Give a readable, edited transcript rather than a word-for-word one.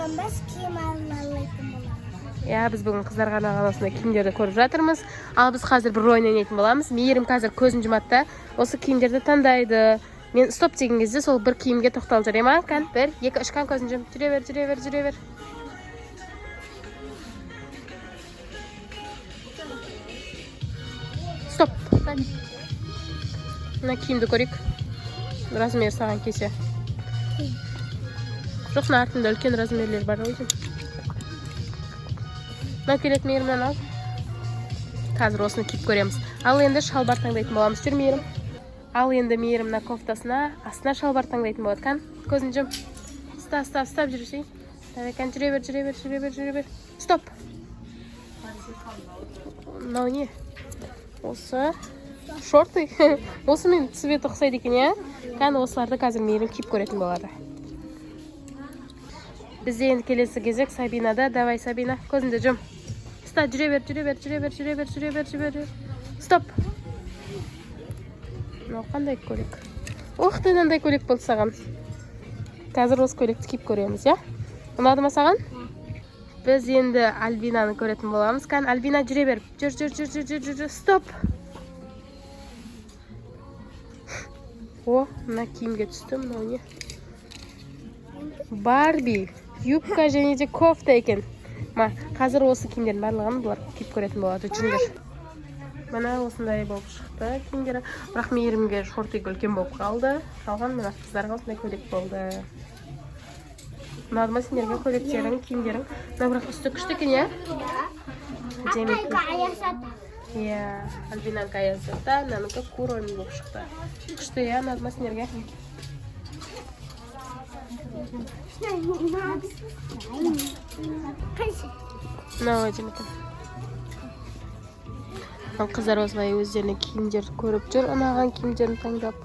biz kiyim almalıydım bular. Ya biz bugün Kızlargana қаласында kiyimlerді көріп жатырмыз. Ал біз қазір бір ойын ойнайтын боламыз. Мейірім қазір көзін жұмады да, осы киімдерді таңдайды. Мен стоп деген кезде сол бір киімге тоқталып жүрем, а? Кән, 1, 2, 3 кән көзін жұм. Жүре бер. Стоп. Мына киімді көрейік. Размер саған кесе. Жоқ, мына артында үлкен размерлер бар ғой. Мына келет Мейірімнен ал. Қазір осыны киіп көреміз. Ал енді шалбар таңдайтын боламыз. Жүр Мейірім. Ал енді Мейірім мына кофтасына, астына шалбар таңдайтын болады. Кән, көзін жұм. Стап жүрсей. Кән, жүре бер. Стоп. Мынау не? Осы шорты. Осы мен цвет ұқсайды екен, я? Кән, осыларды қазір Мейірім киіп көретін болады. Бізде енді келесі кезек Сабинада. Давай, Сабина, көзінді жұм. Жүре бер. Стоп. Мынау қандай көйлек? Мынандай көйлек болды саған. Қазір осы көйлекті киіп көреміз, я? Ұнады ма саған? Біз енді Альбинаны көретін боламыз. Кән, Альбина, жүре бер. Жүр. Стоп. О, мына киімге түсті, мынау не? Барби, юбка және де кофта екен. Қазір осы киімдердің барлығын бұлар киіп көретін болады. Жүндір. Мына осындай болып шықты киімдері. Бірақ Мейірімге шорты үлкен болып қалды. Қалған мына қыздарға осындай көйлек болды. Ұнады ма сендерге көйлектерің, киімдерің? Мына бірақ үсті күшті екен, я? Иә, Альбинанка аясата, мынаныкы куромен болып шықты. Күшті, я? Ұнады ма сендерге? Мынау әдемі. Қыздар осылай өздеріне киімдерді көріп жүр, ұнаған киімдерін таңдап.